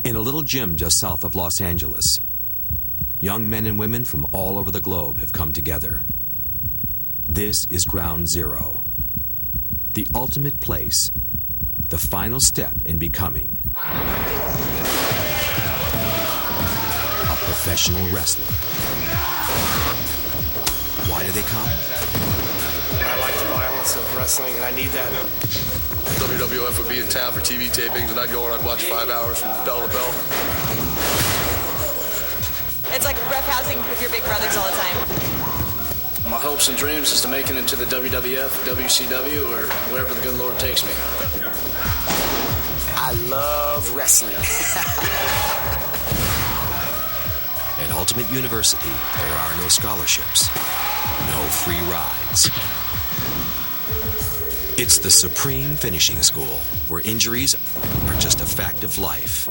In a little gym just south of Los Angeles, young men and women from all over the globe have come together. This is ground zero, the ultimate place, the final step in becoming a professional wrestler. Why do they come? I like the violence of wrestling, and I need that. WWF would be in town for TV tapings, and I'd go and I'd watch 5 hours from bell to bell. It's like roughhousing with your big brothers all the time. My hopes and dreams is to make it into the WWF, WCW, or wherever the good Lord takes me. I love wrestling. At Ultimate University, there are no scholarships, no free rides. It's the supreme finishing school, where injuries are just a fact of life.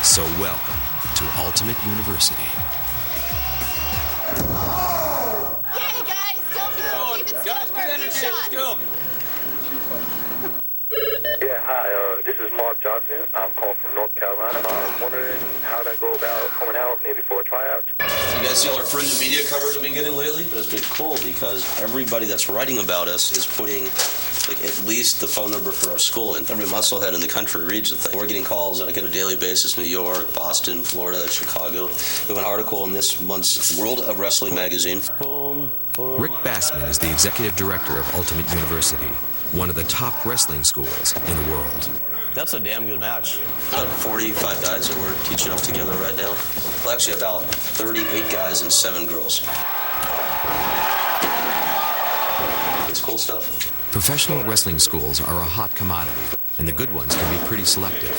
So welcome to Ultimate University. Hey guys, don't move. Keep it still. Shot. Yeah, hi, this is Mark Johnson. I'm calling from North Carolina. I'm wondering how I go about coming out, maybe for a tryout. You guys see all our fringe media coverage we've been getting lately? But it's been cool because everybody that's writing about us is putting at least the phone number for our school, and every musclehead in the country reads the thing. We're getting calls on a daily basis, New York, Boston, Florida, Chicago. We have an article in this month's World of Wrestling magazine. Rick Bassman is the executive director of Ultimate University, one of the top wrestling schools in the world. That's a damn good match. About 45 guys that we're teaching up together right now. Well, actually about 38 guys and 7 girls. It's cool stuff. Professional wrestling schools are a hot commodity, and the good ones can be pretty selective.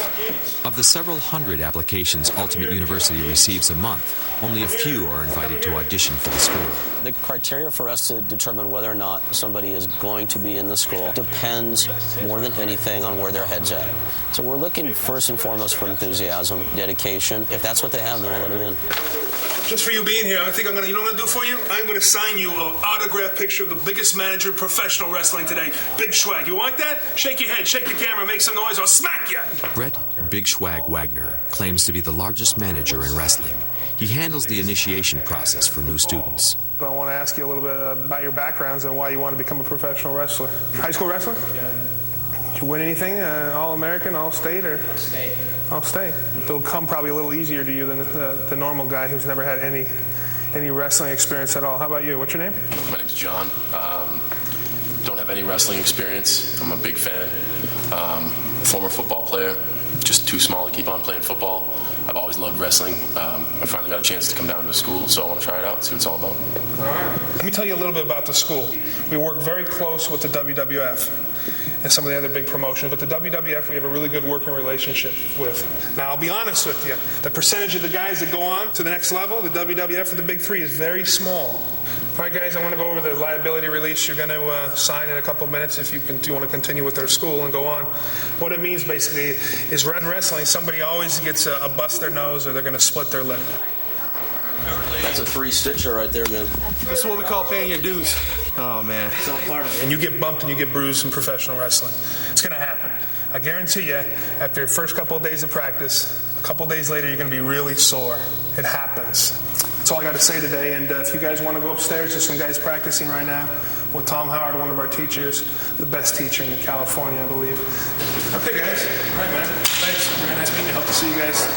Of the several hundred applications Ultimate University receives a month, only a few are invited to audition for the school. The criteria for us to determine whether or not somebody is going to be in the school depends more than anything on where their head's at. So we're looking first and foremost for enthusiasm, dedication. If that's what they have, then we'll let them in. Just for you being here, I think you know what I'm going to do for you? I'm going to sign you an autographed picture of the biggest manager in professional wrestling today, Big Swag. You want that? Shake your head, shake the camera, make some noise, I'll smack you. Brett Big Swag Wagner claims to be the largest manager in wrestling. He handles the initiation process for new students. I want to ask you a little bit about your backgrounds and why you want to become a professional wrestler. High school wrestler? Yeah. Did you win anything? All-American, all-state, or? State. All-state. It'll come probably a little easier to you than the normal guy who's never had any wrestling experience at all. How about you? What's your name? My name's John. Don't have any wrestling experience. I'm a big fan. Former football player. Just too small to keep on playing football. I've always loved wrestling. I finally got a chance to come down to school, so I want to try it out, see what it's all about. All right. Let me tell you a little bit about the school. We work very close with the WWF and some of the other big promotions, but the WWF we have a really good working relationship with. Now, I'll be honest with you. The percentage of the guys that go on to the next level, the WWF or the Big Three, is very small. All right, guys, I want to go over the liability release you're going to sign in a couple minutes if you want to continue with their school and go on. What it means, basically, is in wrestling, somebody always gets a bust their nose or they're going to split their lip. That's a 3-stitcher right there, man. This is what we call paying your dues. Oh, man. It's all part of it. And you get bumped and you get bruised in professional wrestling. It's going to happen. I guarantee you, after your first couple of days of practice, a couple of days later, you're going to be really sore. It happens. That's all I got to say today. And if you guys want to go upstairs, there's some guys practicing right now with Tom Howard, one of our teachers, the best teacher in California, I believe. Okay, guys. All right, man. Thanks. Very nice meeting you. Hope to see you guys.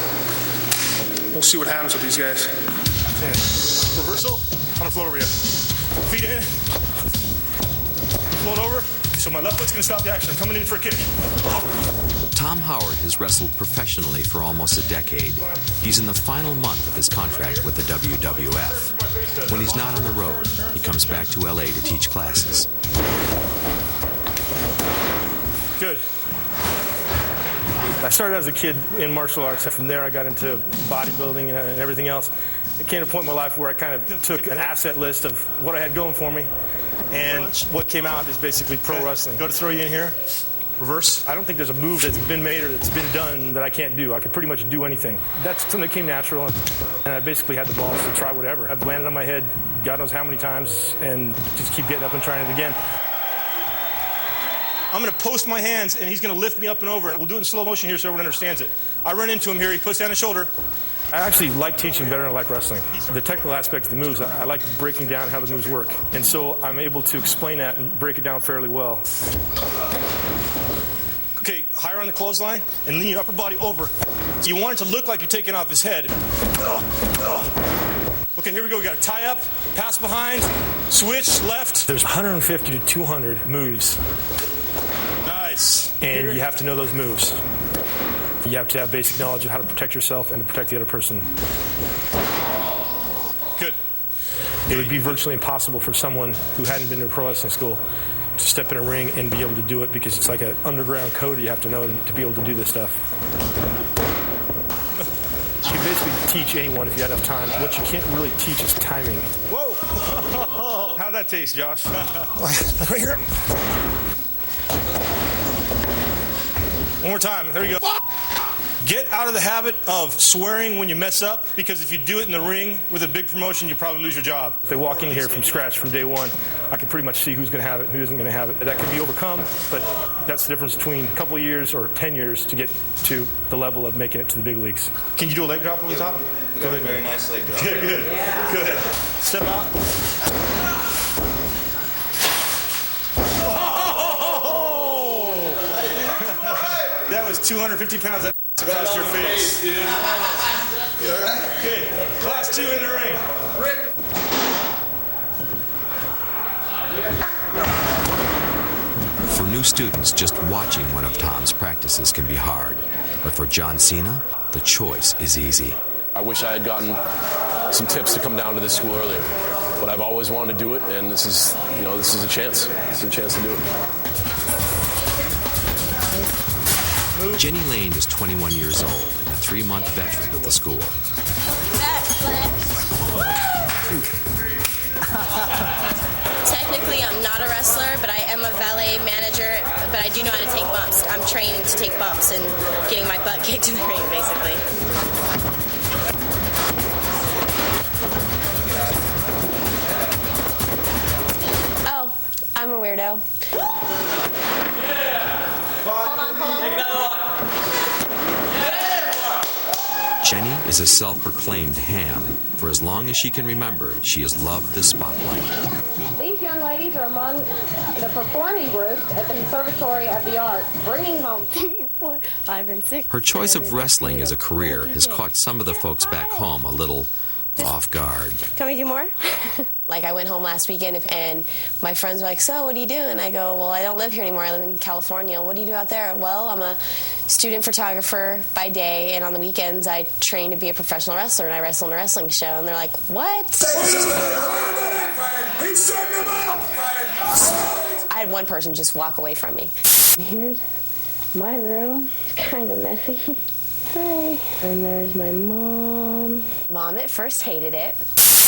We'll see what happens with these guys. Yeah. Reversal on the float over here. Feet in. Float over. So my left foot's going to stop the action. I'm coming in for a kick. Tom Howard has wrestled professionally for almost a decade. He's in the final month of his contract with the WWF. When he's not on the road, he comes back to LA to teach classes. Good. I started as a kid in martial arts. From there, I got into bodybuilding and everything else. It came to a point in my life where I kind of took an asset list of what I had going for me, and what came out is basically pro wrestling. Go to throw you in here. Reverse. I don't think there's a move that's been made or that's been done that I can't do. I can pretty much do anything. That's something that came natural, and I basically had the balls to try whatever. I've landed on my head God knows how many times and just keep getting up and trying it again. I'm going to post my hands, and he's going to lift me up and over. We'll do it in slow motion here so everyone understands it. I run into him here. He puts down his shoulder. I actually like teaching better than I like wrestling. The technical aspect of the moves, I like breaking down how the moves work. And so I'm able to explain that and break it down fairly well. Okay, higher on the clothesline and lean your upper body over. You want it to look like you're taking off his head. Okay, here we go. We got a tie up, pass behind, switch, left. There's 150 to 200 moves. Nice. And you have to know those moves. You have to have basic knowledge of how to protect yourself and to protect the other person. Good. It would be virtually impossible for someone who hadn't been to a pro wrestling school to step in a ring and be able to do it because it's like an underground code you have to know to be able to do this stuff. You can basically teach anyone if you have enough time. What you can't really teach is timing. Whoa! How'd that taste, Josh? Right here. One more time. There you go. Get out of the habit of swearing when you mess up, because if you do it in the ring with a big promotion, you probably lose your job. If they walk in here from scratch from day one, I can pretty much see who's going to have it and who isn't going to have it. That can be overcome, but that's the difference between a couple of years or 10 years to get to the level of making it to the big leagues. Can you do a leg drop over the top? Go ahead. Very nice leg drop. Yeah, good. Yeah. Good. Step out. That was 250 pounds. That across your face. You all right? Okay. Class 2 in the ring. Rick. For new students, just watching one of Tom's practices can be hard. But for Johna Cena, the choice is easy. I wish I had gotten some tips to come down to this school earlier. But I've always wanted to do it, and this is a chance. This is a chance to do it. Jenny Lane is 21 years old and a 3-month veteran of the school. Technically, I'm not a wrestler, but I am a valet manager, but I do know how to take bumps. I'm training to take bumps and getting my butt kicked in the ring, basically. Oh, I'm a weirdo. Hold on. Jenny is a self-proclaimed ham. For as long as she can remember, she has loved the spotlight. These young ladies are among the performing groups at the Conservatory of the Arts, bringing home 3, 4, 5, and 6. Her choice of wrestling as a career has caught some of the folks back home a little off guard. Can we do more? Like, I went home last weekend and my friends were like, so what do you do? And I go, well, I don't live here anymore. I live in California. What do you do out there? Well, I'm a student photographer by day, and on the weekends I train to be a professional wrestler, and I wrestle in a wrestling show. And they're like, what? I had one person just walk away from me. Here's my room. It's kind of messy. Hi. And there's my mom. Mom at first hated it.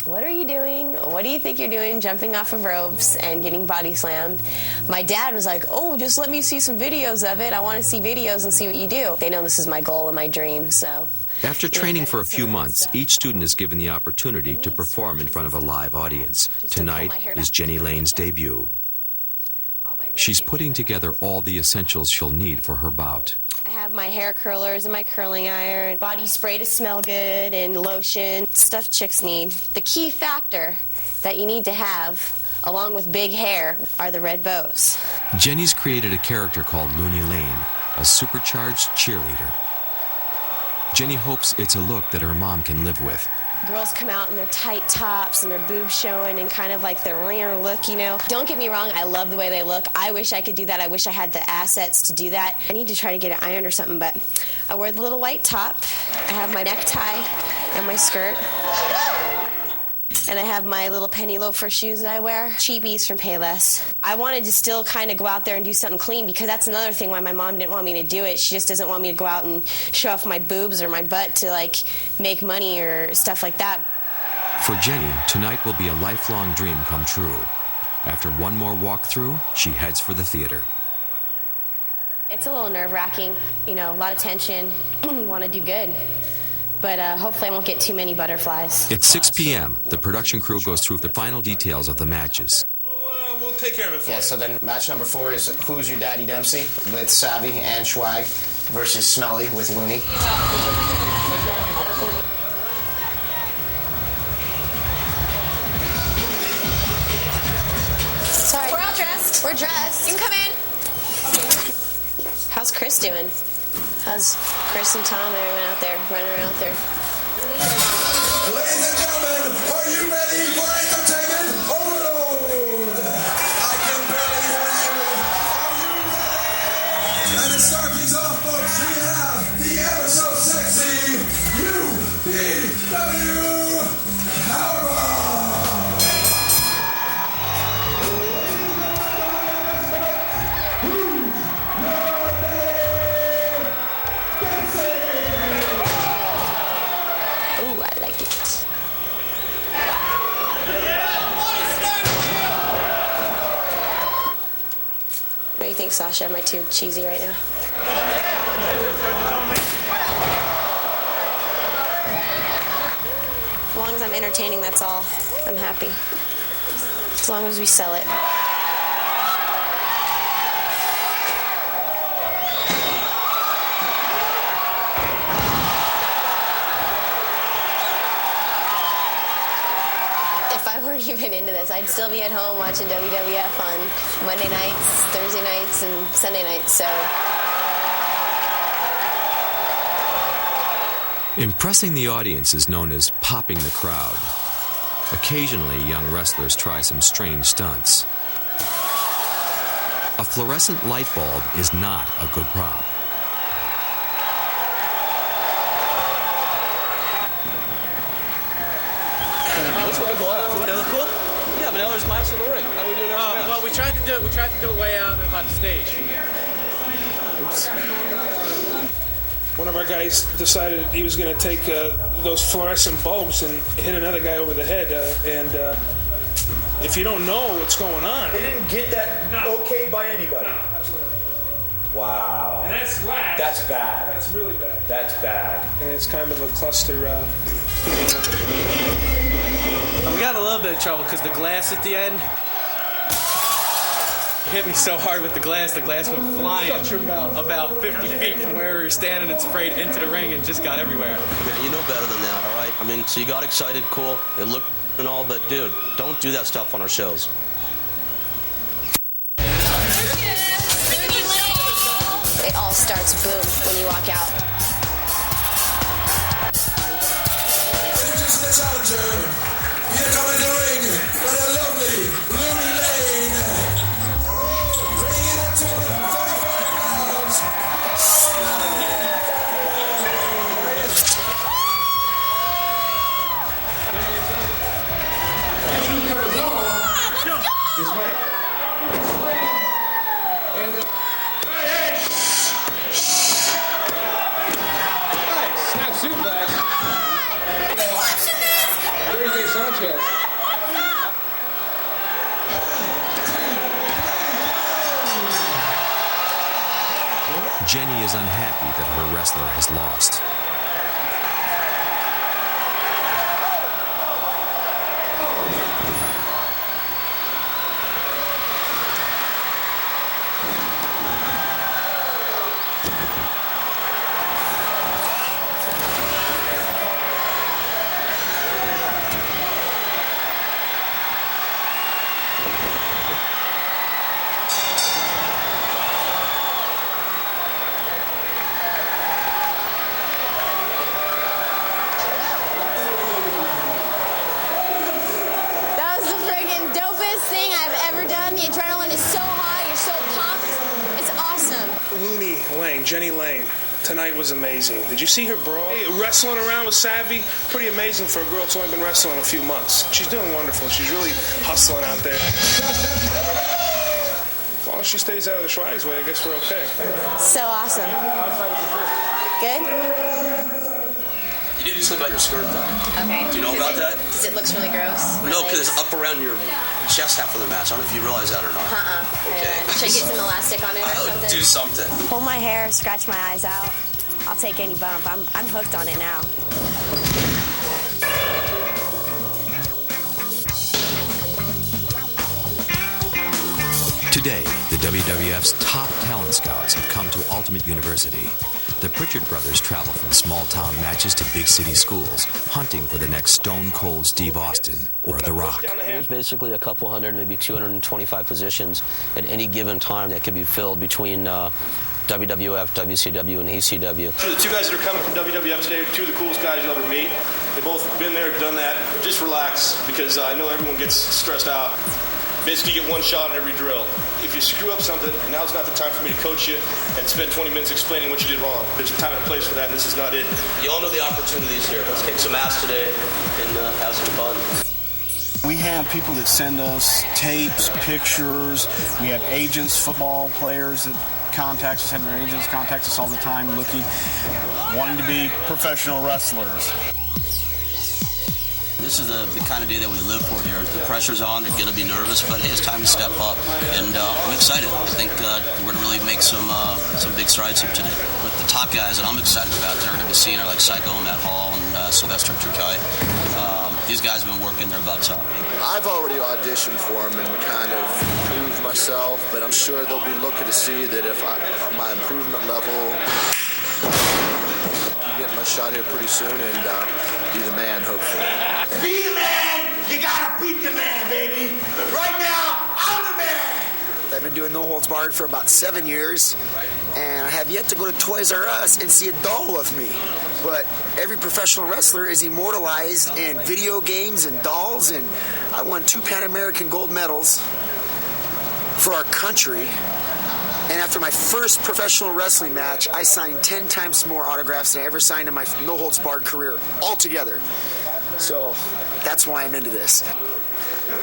What are you doing? What do you think you're doing, jumping off of ropes and getting body slammed? My dad was like, oh, just let me see some videos of it. I want to see videos and see what you do. They know this is my goal and my dream, so. After training for a few months, each student is given the opportunity to perform in front of a live audience. Tonight is Jenny Lane's debut. She's putting together all the essentials she'll need for her bout. I have my hair curlers and my curling iron, body spray to smell good, and lotion, stuff chicks need. The key factor that you need to have, along with big hair, are the red bows. Jenny's created a character called Looney Lane, a supercharged cheerleader. Jenny hopes it's a look that her mom can live with. Girls come out in their tight tops and their boobs showing and kind of like their ringer look, you know. Don't get me wrong, I love the way they look. I wish I could do that. I wish I had the assets to do that. I need to try to get it ironed or something, but I wear the little white top. I have my necktie and my skirt. And I have my little penny loafer shoes that I wear. Cheapies from Payless. I wanted to still kind of go out there and do something clean, because that's another thing why my mom didn't want me to do it. She just doesn't want me to go out and show off my boobs or my butt to, like, make money or stuff like that. For Jenny, tonight will be a lifelong dream come true. After one more walkthrough, she heads for the theater. It's a little nerve-wracking, you know, a lot of tension. Want to do good. But hopefully I won't get too many butterflies. It's 6 p.m. The production crew goes through the final details of the matches. We'll take care of it for Yeah, so then match number 4 is Who's Your Daddy Dempsey with Savvy and Schwag versus Smelly with Looney. Sorry. We're all dressed. We're dressed. You can come in. How's Chris doing? How's Chris and Tom and everyone out there running around out there? Ladies and gentlemen, are you ready for entertainment overload? I can barely hear you. Are you ready? And to start things off, folks, we have the ever so sexy UVW Power. What do you think, Sasha? Am I too cheesy right now? As long as I'm entertaining, that's all. I'm happy. As long as we sell it. If I weren't even into this, I'd still be at home watching WWF on Monday nights, Thursday nights, and Sunday nights, so... Impressing the audience is known as popping the crowd. Occasionally, young wrestlers try some strange stunts. A fluorescent light bulb is not a good prop. Well, we tried to do it way out by the stage. Oops. One of our guys decided he was going to take those fluorescent bulbs and hit another guy over the head. And if you don't know what's going on... They didn't get that okay by anybody. Wow. And that's last. That's bad. That's really bad. That's bad. And it's kind of a cluster... We got a little bit of trouble because the glass at the end hit me so hard with the glass went flying about 50 feet from where we were standing and sprayed into the ring and just got everywhere. Man, you know better than that, all right? I mean, so you got excited, cool, it looked and all, but dude, don't do that stuff on our shows. It all starts boom when you walk out. Introducing the challenger. Here coming the ring, with a lovely Looney Lane. Bringing it to 35 pounds. Snap suplex. Sanchez. Jenny is unhappy that her wrestler has lost. Jenny Lane tonight was amazing. Did you see her brawl? Wrestling around with Savvy, pretty amazing for a girl that's only been wrestling a few months. She's doing wonderful. She's really hustling out there. As long as she stays out of the Schwag's way, I guess we're okay. So awesome. Good? You need to do something about your skirt, though. Okay. Do you know about that? Because it looks really gross. No, because it's up around your chest half of the match. I don't know if you realize that or not. Okay. Should I get some elastic on it or something? Do something. Pull my hair, scratch my eyes out. I'll take any bump. I'm hooked on it now. Today, the WWF's top talent scouts have come to Ultimate University. The Pritchard brothers travel from small-town matches to big-city schools, hunting for the next stone-cold Steve Austin or The Rock. There's basically a couple hundred, maybe 225 positions at any given time that could be filled between WWF, WCW, and ECW. The two guys that are coming from WWF today are two of the coolest guys you'll ever meet. They've both been there, done that. Just relax, because I know everyone gets stressed out. Basically, you get one shot on every drill. If you screw up something, now's not the time for me to coach you and spend 20 minutes explaining what you did wrong. There's a time and place for that, and this is not it. You all know the opportunities here. Let's kick some ass today and have some fun. We have people that send us tapes, pictures. We have agents, football players that contact us, have their agents contact us all the time wanting to be professional wrestlers. This is the kind of day that we live for here. The pressure's on, they're going to be nervous, but hey, it's time to step up, and I'm excited. I think we're going to really make some big strides here today. But the top guys that I'm excited about, they're going to be seeing are like Psycho, Matt Hall, and Sylvester Turkai. These guys have been working their butts off. I've already auditioned for them and kind of proved myself, but I'm sure they'll be looking to see that if my improvement level, get my shot here pretty soon and be the man, hopefully. Be the man! You gotta beat the man, baby! Right now, I'm the man! I've been doing No Holds Barred for about 7 years, and I have yet to go to Toys R Us and see a doll of me. But every professional wrestler is immortalized in video games and dolls, and I won 2 Pan American gold medals for our country. And after my first professional wrestling match, I signed 10 times more autographs than I ever signed in my No Holds Barred career, altogether. So that's why I'm into this.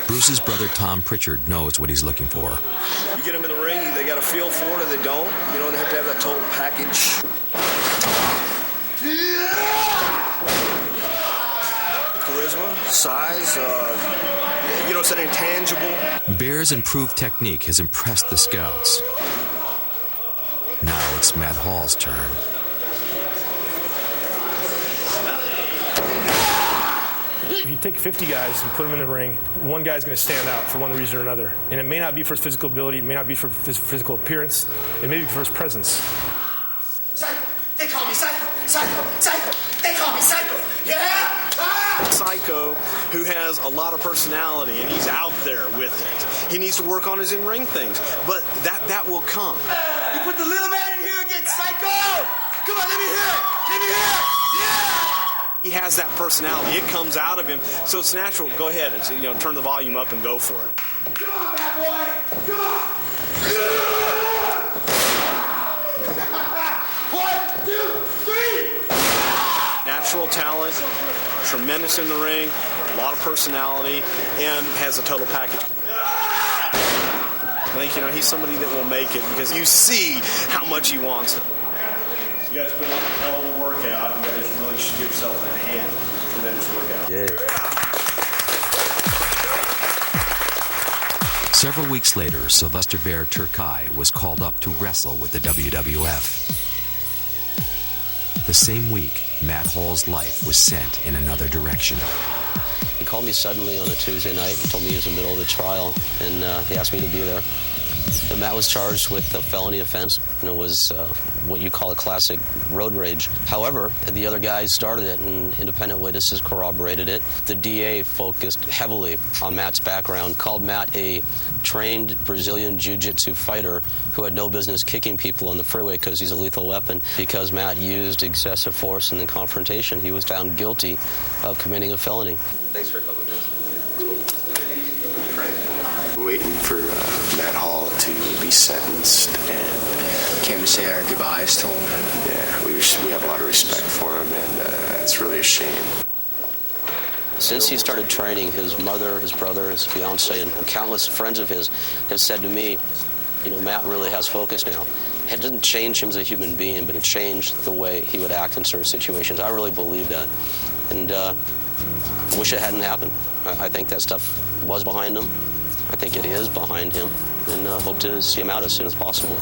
Bruce's brother Tom Pritchard knows what he's looking for. You get them in the ring, they got a feel for it or they don't. You know, they have to have that total package. Charisma, size, it's an intangible. Bear's improved technique has impressed the scouts. Now it's Matt Hall's turn. If you take 50 guys and put them in the ring, one guy's going to stand out for one reason or another. And it may not be for his physical ability, it may not be for his physical appearance, it may be for his presence. Psycho! They call me Psycho! Psycho! Psycho! They call me Psycho! Yeah! Ah! Psycho, who has a lot of personality, and he's out there with it. He needs to work on his in-ring things, but that will come. You put the little man in here against Psycho! Come on, let me hear it! Let me hear it! Yeah! He has that personality. It comes out of him, so it's natural. Go ahead and turn the volume up and go for it. Come on, bad boy! Come on! 1, 2, 3! Natural talent, tremendous in the ring, a lot of personality, and has a total package. I think, he's somebody that will make it because you see how much he wants it. You guys put in a hell of a workout. You guys really should give yourself a hand. Tremendous workout. Yeah. Several weeks later, Sylvester Bear Turkai was called up to wrestle with the WWF. The same week, Matt Hall's life was sent in another direction. He called me suddenly on a Tuesday night. He told me he was in the middle of a trial, and he asked me to be there. And Matt was charged with a felony offense, and it was what you call a classic road rage. However, the other guys started it, and independent witnesses corroborated it. The DA focused heavily on Matt's background, called Matt a trained Brazilian jiu-jitsu fighter who had no business kicking people on the freeway because he's a lethal weapon. Because Matt used excessive force in the confrontation, he was found guilty of committing a felony. Thanks for coming in. We're waiting for Matt Hall to be sentenced, and came to say our goodbyes to him. Yeah, we have a lot of respect for him, and it's really a shame. Since he started training, his mother, his brother, his fiance, and countless friends of his have said to me, Matt really has focus now. It didn't change him as a human being, but it changed the way he would act in certain situations. I really believe that. And I wish it hadn't happened. I think that stuff was behind him. I think it is behind him. And hope to see him out as soon as possible.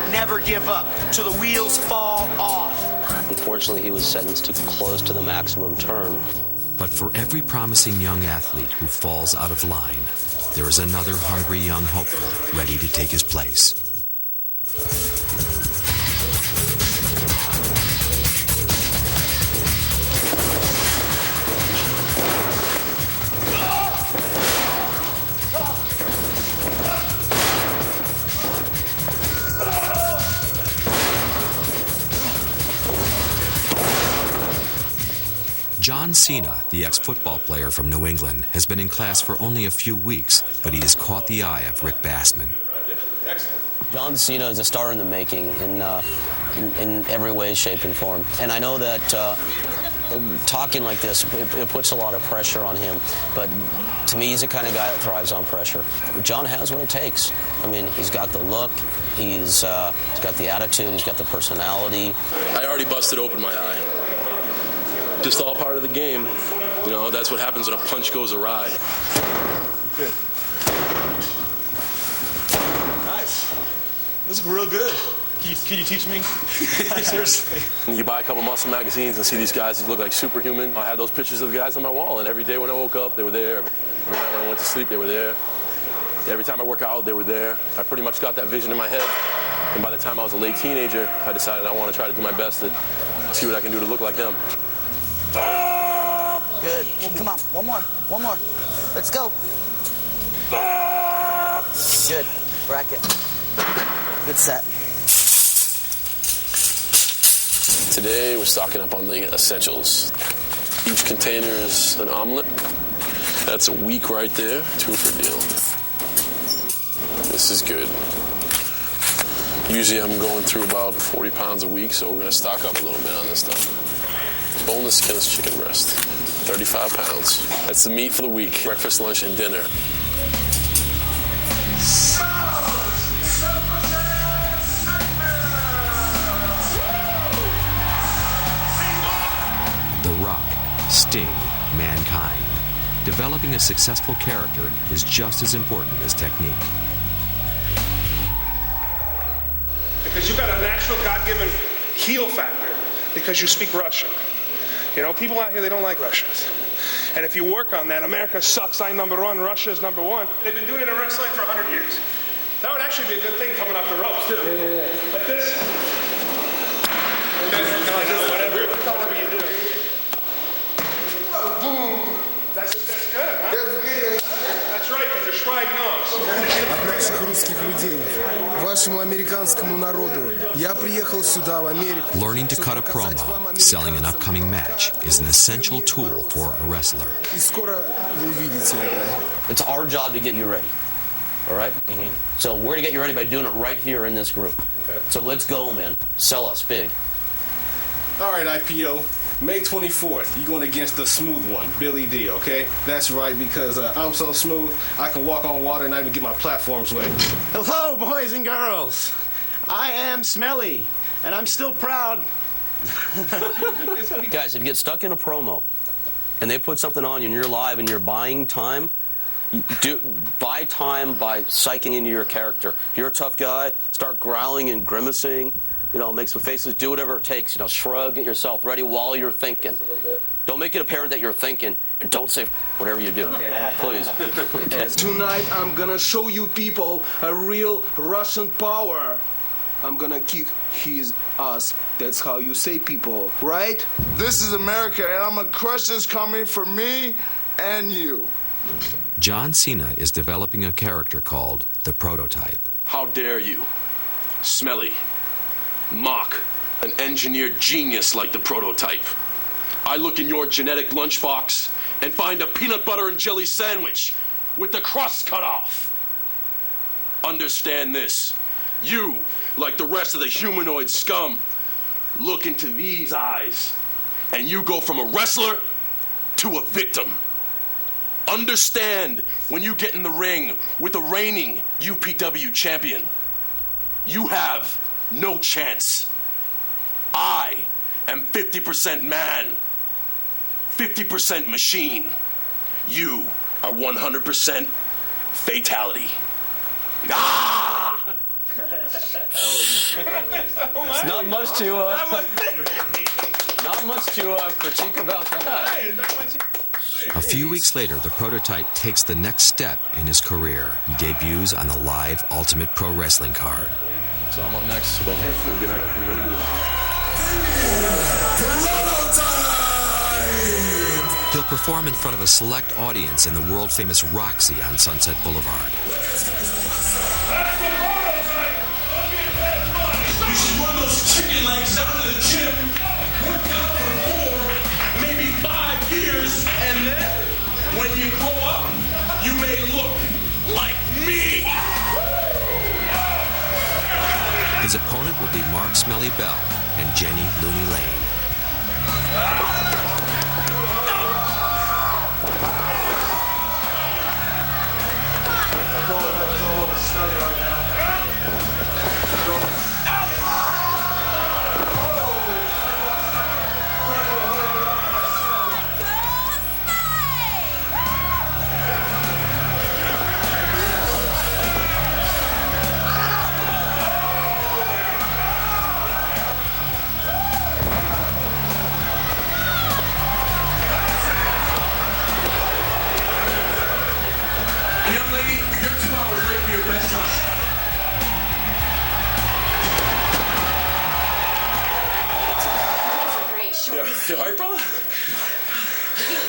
Never give up till the wheels fall off. Unfortunately, he was sentenced to close to the maximum term. But for every promising young athlete who falls out of line, there is another hungry young hopeful ready to take his place. Johna Cena, the ex-football player from New England, has been in class for only a few weeks, but he has caught the eye of Rick Bassman. Johna Cena is a star in the making in every way, shape, and form. And I know that talking like this, it puts a lot of pressure on him. But to me, he's the kind of guy that thrives on pressure. John has what it takes. I mean, he's got the look, he's got the attitude, he's got the personality. I already busted open my eye. Just all part of the game. You know, that's what happens when a punch goes awry. Good. Nice. This is real good. Can you teach me? Seriously. You buy a couple muscle magazines and see these guys who look like superhuman. I had those pictures of the guys on my wall, and every day when I woke up, they were there. Every night when I went to sleep, they were there. Every time I work out, they were there. I pretty much got that vision in my head. And by the time I was a late teenager, I decided I want to try to do my best to see what I can do to look like them. Good. Come on. One more. Let's go. Good. Bracket. Good set. Today, we're stocking up on the essentials. Each container is an omelet. That's a week right there. 2 for deal. This is good. Usually I'm going through about 40 pounds a week, so we're going to stock up a little bit on this stuff. Boneless skinless chicken breast, 35 pounds. That's the meat for the week. Breakfast, lunch, and dinner. The Rock, Sting, Mankind. Developing a successful character is just as important as technique. Because you've got a natural God-given heel factor because you speak Russian. You know, people out here, they don't like Russians. And if you work on that, America sucks, I'm number one, Russia is number one. They've been doing it in wrestling for 100 years. That would actually be a good thing coming off the ropes, too. Like this. Whatever you do. Boom. That's good, huh? That's right, because the Schweig knows. От наших русских людей, вашему американскому народу, я приехал сюда, в Америку. Learning to cut a promo, selling an upcoming match, is an essential tool for a wrestler. И скоро вы увидите это. It's our job to get you ready. All right? Mm-hmm. So we're going to get you ready by doing it right here in this group. Okay. So let's go, man. Sell us big. All right, IPO. May 24th, you're going against the smooth one, Billy D, okay? That's right, because I'm so smooth, I can walk on water and not even get my platforms wet. Hello, boys and girls. I am Smelly, and I'm still proud. Guys, if you get stuck in a promo and they put something on you and you're live and you're buying time, buy time by psyching into your character. If you're a tough guy, start growling and grimacing. You know, make some faces, do whatever it takes. You know, shrug, get yourself ready while you're thinking. Don't make it apparent that you're thinking, and don't say whatever you do. Please. Tonight, I'm gonna show you people a real Russian power. I'm gonna kick his ass. That's how you say people, right? This is America, and I'm gonna crush this coming for me and you. Johna Cena is developing a character called the Prototype. How dare you? Smelly. Mock an engineered genius like the Prototype. I look in your genetic lunchbox and find a peanut butter and jelly sandwich with the crust cut off. Understand this. You, like the rest of the humanoid scum, look into these eyes and you go from a wrestler to a victim. Understand when you get in the ring with the reigning UPW champion, you have no chance. I am 50% man, 50% machine. You are 100% fatality. Ah! Not much to critique about that. A few weeks later, the prototype takes the next step in his career. He debuts on the live Ultimate Pro Wrestling card. So I'm up next. So we'll get He'll perform in front of a select audience in the world-famous Roxy on Sunset Boulevard. You should run those chicken legs down to the gym, work out for 4, maybe 5 years, and then when you grow up, you may look like me. His opponent will be Mark Smelly Bell and Jenny Looney Lane. You alright, brother?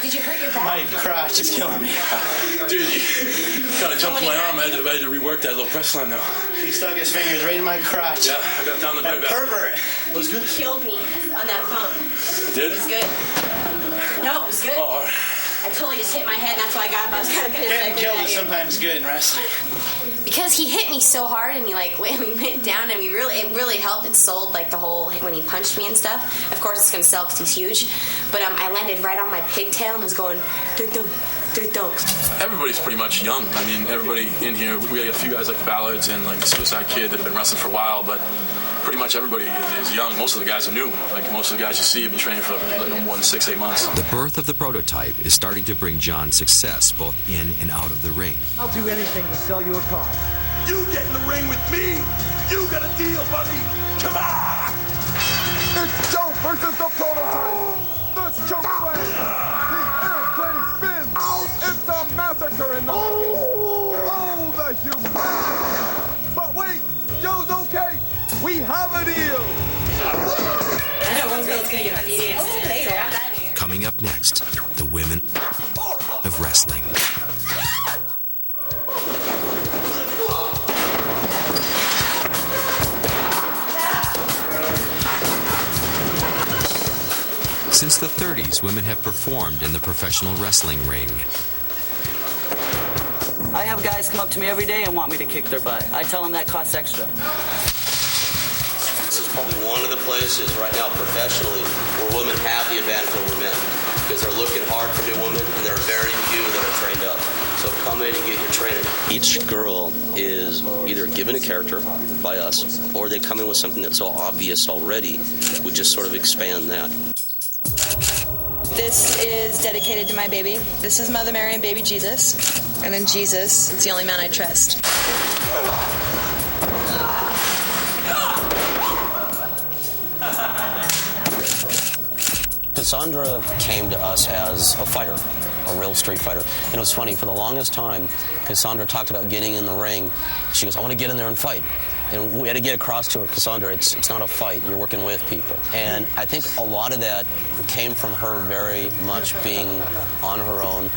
Did you hurt your back? My crotch is killing me. Dude, you kind of jumped my arm. I had to rework that little press line now. He stuck his fingers right in my crotch. Yeah, I got down to my back. Pervert. It was good. You killed me on that bump. Did? It was good. No, it was good. Oh, all right. I totally just hit my head, and that's why I got up. I was kind of pissed. Getting killed is sometimes good in wrestling. Because he hit me so hard, and he like we went down, and it really helped. It sold like the whole when he punched me and stuff. Of course, it's gonna sell because he's huge. But I landed right on my pigtail and was going dunk. Everybody's pretty much young. I mean, everybody in here. We got a few guys like the Ballards and like the Suicide Kid that have been wrestling for a while, but pretty much everybody is young. Most of the guys are new. Like most of the guys you see have been training for no more than 6-8 months. The birth of the prototype is starting to bring John success both in and out of the ring. I'll do anything to sell you a car. You get in the ring with me, you got a deal, buddy. Come on! It's Joe versus the prototype. The choke slam. The airplane spin. It's a massacre in the making. Oh, the humanity. But wait, Joe's okay. We have a deal. I know one girl's gonna get obedient. Coming up next, the women of wrestling. Since the 30s, women have performed in the professional wrestling ring. I have guys come up to me every day and want me to kick their butt. I tell them that costs extra. This is probably one of the places right now professionally where women have the advantage over men because they're looking hard for new women and there are very few that are trained up. So come in and get your training. Each girl is either given a character by us or they come in with something that's so obvious already. We just sort of expand that. This is dedicated to my baby. This is Mother Mary and baby Jesus. And then Jesus, it's the only man I trust. Cassandra came to us as a fighter, a real street fighter. And it was funny, for the longest time, Cassandra talked about getting in the ring. She goes, I want to get in there and fight. And we had to get across to her, Cassandra, it's not a fight. You're working with people. And I think a lot of that came from her very much being on her own,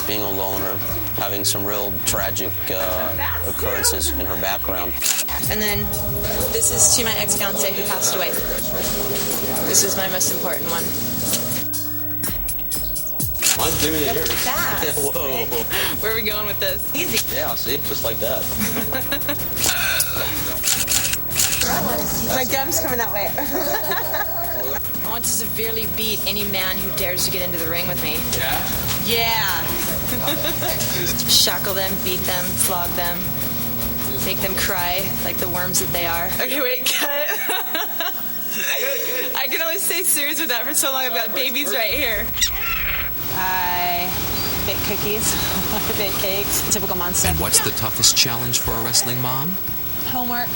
being a loner, having some real tragic occurrences in her background. And then this is to my ex-fiancé who passed away. This is my most important one. I'm doing it here. Fast. Whoa. Where are we going with this? Easy. Yeah, see, just like that. My gum's coming that way. I want to severely beat any man who dares to get into the ring with me. Yeah? Shackle them, beat them, flog them, make them cry like the worms that they are. Okay, wait, cut. I can only stay serious with that for so long. I've got babies right here. I bake cookies. I bake cakes. Typical mom stuff. And what's the toughest challenge for a wrestling mom? Homework.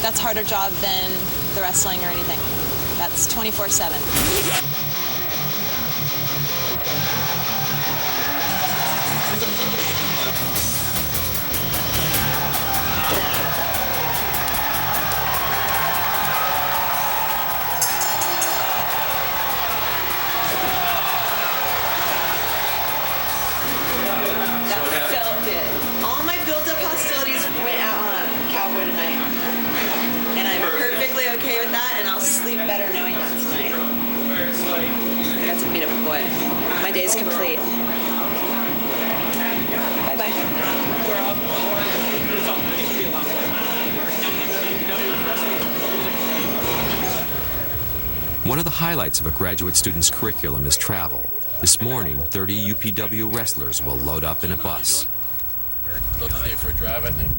That's a harder job than the wrestling or anything. That's 24/7. boy. My day's complete. Bye-bye. One of the highlights of a graduate student's curriculum is travel. This morning, 30 UPW wrestlers will load up in a bus. Another day for a drive, I think.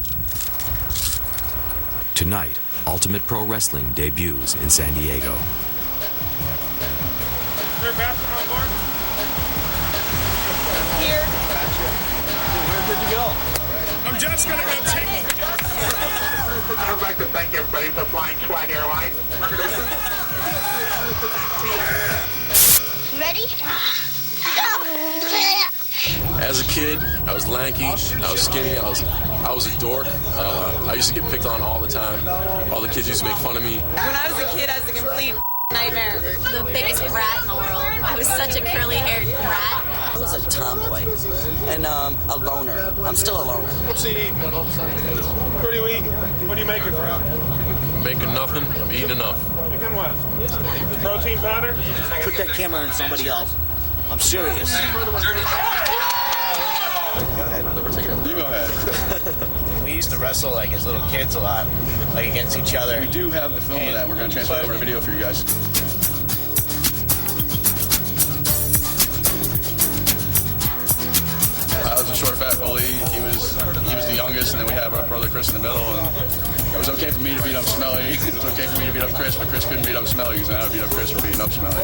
Tonight, Ultimate Pro Wrestling debuts in San Diego. Is there a bathroom on board? Here. Where did you go? I'm just gonna go take. I'd like to thank everybody for flying Swag Airlines. Ready? As a kid, I was lanky, I was skinny, I was a dork. I used to get picked on all the time. All the kids used to make fun of me. When I was a kid, I was a complete nightmare. The biggest brat in the world. I was such a curly-haired brat. I was a tomboy and a loner. I'm still a loner. What's he eating? What are you eating? What are you making for him? Making nothing, I'm eating enough. Making what? Protein powder? Put that camera in somebody else. I'm serious. You go ahead. We used to wrestle like as little kids a lot, like against each other. We do have the film of that. We're going to translate over to video for you guys. I was a short, fat bully. He was the youngest, and then we have our brother Chris in the middle. And it was okay for me to beat up Smelly. It was okay for me to beat up Chris, but Chris couldn't beat up Smelly because I would beat up Chris for beating up Smelly.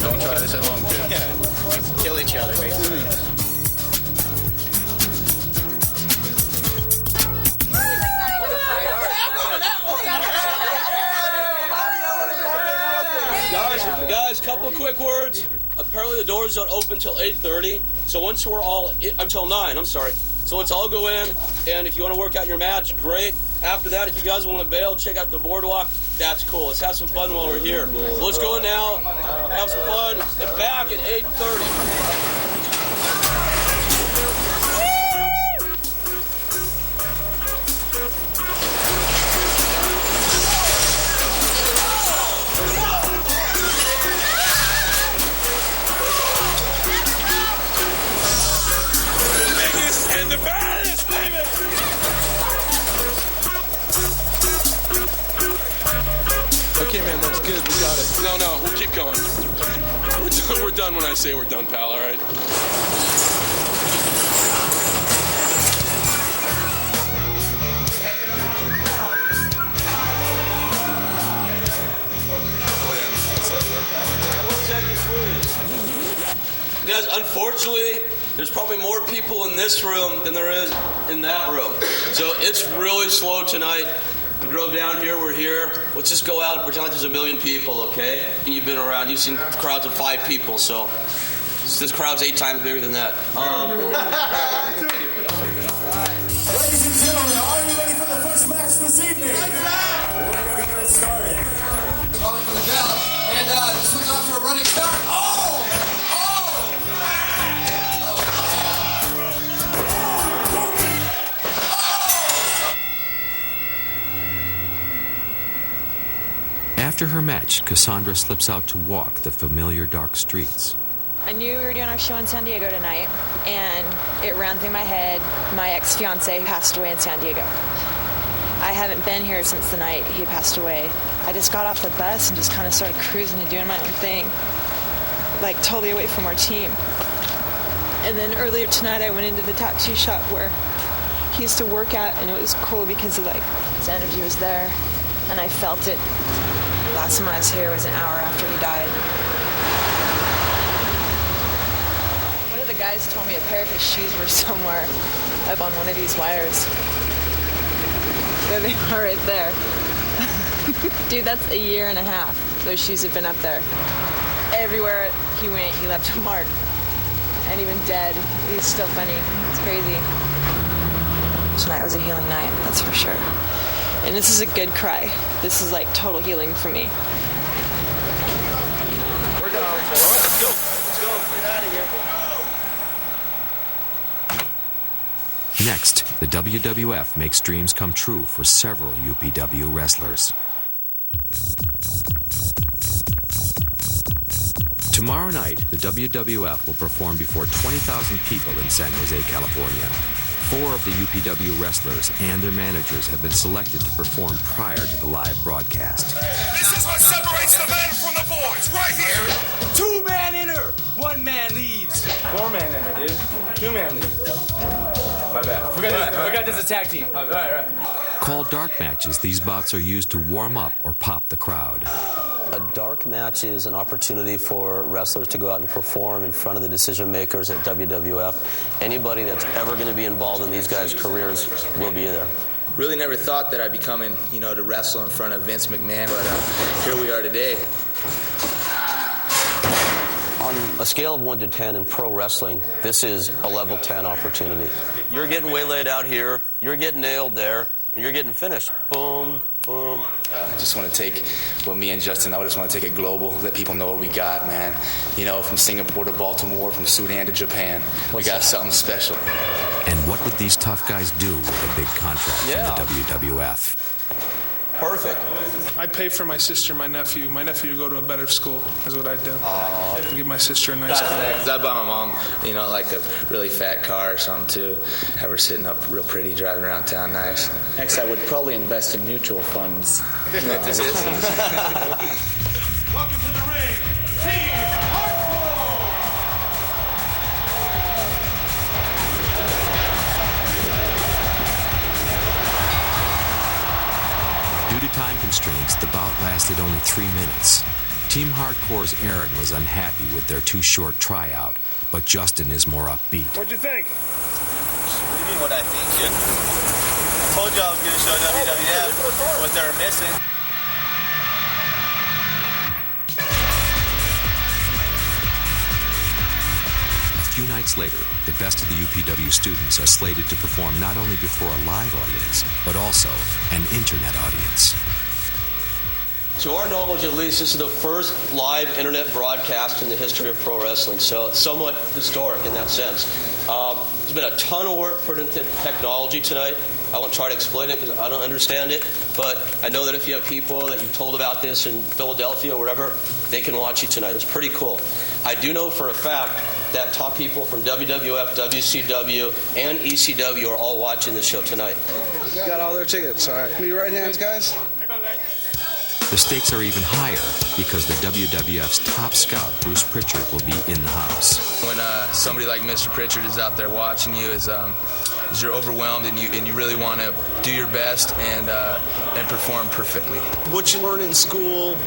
Don't try this at home, kids. Yeah. Kill each other, basically. Guys, couple of quick words. Apparently the doors don't open until 8:30. So once we're all until 9, I'm sorry. So let's all go in, and if you want to work out your match, great. After that, if you guys want to bail, check out the boardwalk. That's cool. Let's have some fun while we're here. Let's go in now, have some fun, and back at 8:30. And the baddest, baby! Okay, man, that's good. We got it. No, we'll keep going. We're done when I say we're done, pal, all right? Guys, unfortunately, there's probably more people in this room than there is in that room. So it's really slow tonight. We drove down here, we're here. Let's just go out and pretend like there's a million people, okay? And you've been around, you've seen crowds of 5 people, so this crowd's 8 times bigger than that. Ladies and gentlemen, are you ready for the first match this evening? We're going to get it started. Calling for the bell, and this one's off to a running start. After her match, Cassandra slips out to walk the familiar dark streets. I knew we were doing our show in San Diego tonight, and it ran through my head. My ex-fiance passed away in San Diego. I haven't been here since the night he passed away. I just got off the bus and just kind of started cruising and doing my own thing, like totally away from our team. And then earlier tonight, I went into the tattoo shop where he used to work at, and it was cool because his energy was there, and I felt it. Last time I was here was an hour after he died. One of the guys told me a pair of his shoes were somewhere up on one of these wires. There they are right there. Dude, that's a year and a half. Those shoes have been up there. Everywhere he went, he left a mark. And even dead, he's still funny. It's crazy. Tonight was a healing night, that's for sure. And this is a good cry. This is like total healing for me. We're done. Let's go. Let's go. Get out of here. Next, the WWF makes dreams come true for several UPW wrestlers. Tomorrow night, the WWF will perform before 20,000 people in San Jose, California. 4 of the UPW wrestlers and their managers have been selected to perform prior to the live broadcast. This is what separates the men from the boys, right here. 2-man enter, 1-man leaves. 4-man enter, dude. 2-man leaves. My bad. I forgot this is a tag team. Right. Called dark matches, these bouts are used to warm up or pop the crowd. A dark match is an opportunity for wrestlers to go out and perform in front of the decision makers at WWF. Anybody that's ever going to be involved in these guys' careers will be there. Really never thought that I'd be coming, to wrestle in front of Vince McMahon, but here we are today. On a scale of 1 to 10 in pro wrestling, this is a level 10 opportunity. You're getting waylaid out here, you're getting nailed there, and you're getting finished. Boom, boom. I just want to take, me and Justin, I just want to take it global, let people know what we got, man. From Singapore to Baltimore, from Sudan to Japan. We got something special. And what would these tough guys do with a big contract from the WWF? Perfect. I'd pay for my sister, my nephew to go to a better school, is what I'd do. Give my sister a nice car. I'd buy my mom, like a really fat car or something, too. Have her sitting up real pretty, driving around town nice. Next, I would probably invest in mutual funds. This is. Welcome to the ring, Team Hardcore! Due to time constraints, the bout lasted only 3 minutes. Team Hardcore's Aaron was unhappy with their too short tryout, but Justin is more upbeat. What'd you think? What do you mean what I think, kid? I told you I was going to show WWF what they were missing. A few nights later, the best of the UPW students are slated to perform not only before a live audience, but also an internet audience. To our knowledge, at least, this is the first live internet broadcast in the history of pro wrestling, so it's somewhat historic in that sense. There's been a ton of work put into technology tonight. I won't try to explain it because I don't understand it, but I know that if you have people that you've told about this in Philadelphia or wherever, they can watch you tonight. It's pretty cool. I do know for a fact that top people from WWF, WCW, and ECW are all watching the show tonight. Got all their tickets, all right. Be right hands, guys. The stakes are even higher because the WWF's top scout, Bruce Pritchard, will be in the house. When somebody like Mr. Pritchard is out there watching you, is you're overwhelmed and you really want to do your best and perform perfectly. What you learn in school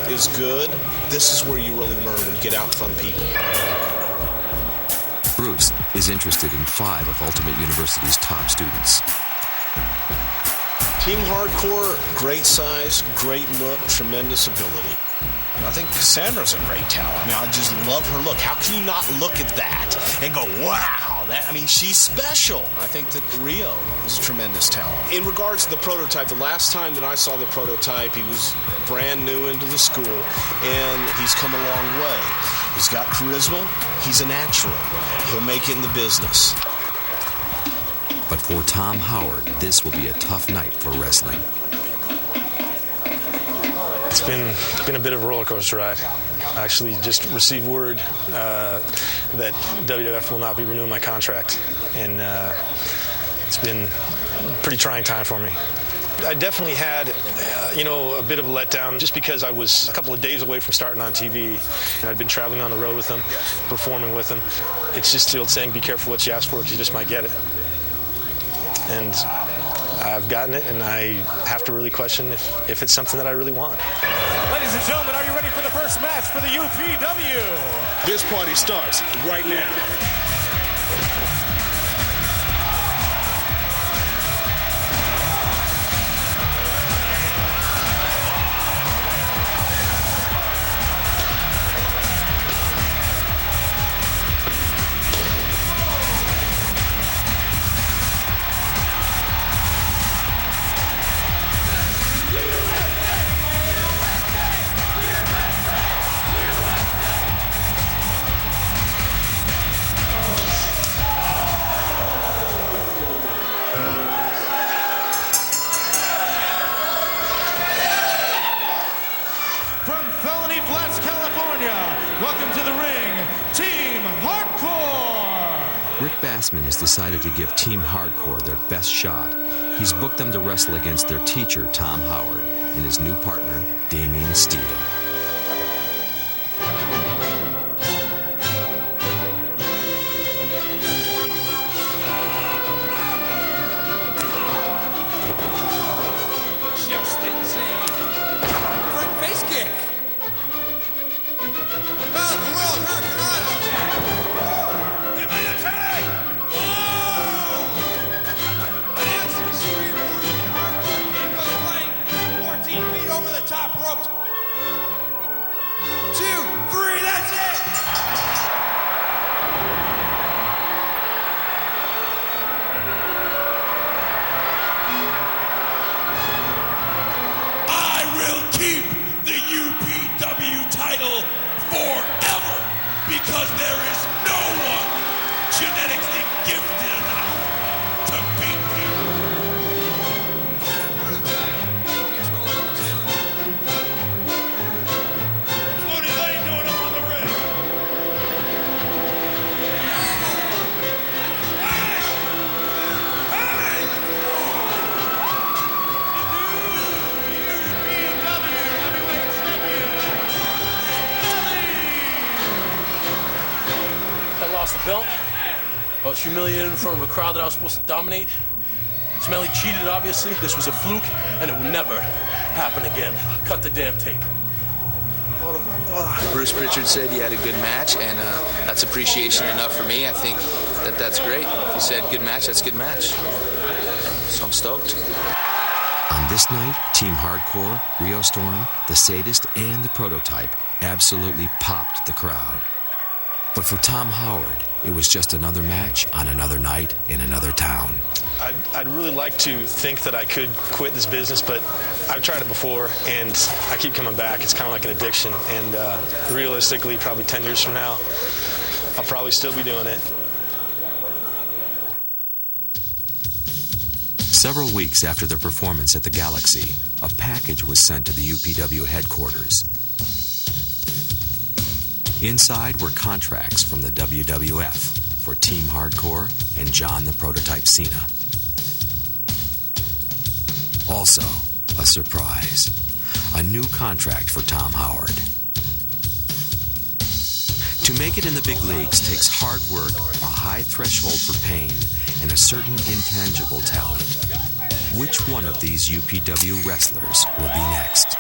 is good. This is where you really learn when you get out in front of people. Bruce is interested in 5 of Ultimate University's top students. Team Hardcore, great size, great look, tremendous ability. I think Cassandra's a great talent. I just love her look. How can you not look at that and go, wow, she's special. I think that Rio is a tremendous talent. In regards to the prototype, the last time that I saw the prototype, he was brand new into the school, and he's come a long way. He's got charisma. He's a natural. He'll make it in the business. But for Tom Howard, this will be a tough night for wrestling. It's been a bit of a roller coaster ride. I actually just received word that WWF will not be renewing my contract, and it's been a pretty trying time for me. I definitely had, a bit of a letdown just because I was a couple of days away from starting on TV. And I'd been traveling on the road with them, performing with them. It's just the old saying, be careful what you ask for because you just might get it. And I've gotten it, and I have to really question if it's something that I really want. Ladies and gentlemen, are you ready for the first match for the UPW? This party starts right now. Bassman has decided to give Team Hardcore their best shot. He's booked them to wrestle against their teacher, Tom Howard, and his new partner, Damian Steele. Just insane. Front face kick. They made a tag. Whoa! An answer street warrior. Hardcore King goes playing 14 feet over the top ropes. 2, 3, that's it. I will keep the UPW title forever because there is no one genetically gifted enough to beat me. Floaty Lane doing him on the ring. I lost the belt. I was humiliated in front of a crowd that I was supposed to dominate. Smelly cheated, obviously. This was a fluke, and it will never happen again. Cut the damn tape. Bruce Pritchard said you had a good match, and that's appreciation enough for me. I think that's great. If he said good match, that's good match. So I'm stoked. On this night, Team Hardcore, Rio Storm, the Sadist, and the Prototype absolutely popped the crowd. But for Tom Howard, it was just another match on another night in another town. I'd really like to think that I could quit this business, but I've tried it before, and I keep coming back. It's kind of like an addiction, and realistically, probably 10 years from now, I'll probably still be doing it. Several weeks after their performance at the Galaxy, a package was sent to the UPW headquarters. Inside were contracts from the WWF for Team Hardcore and John the Prototype Cena. Also, a surprise, a new contract for Tom Howard. To make it in the big leagues takes hard work, a high threshold for pain, and a certain intangible talent. Which one of these UPW wrestlers will be next?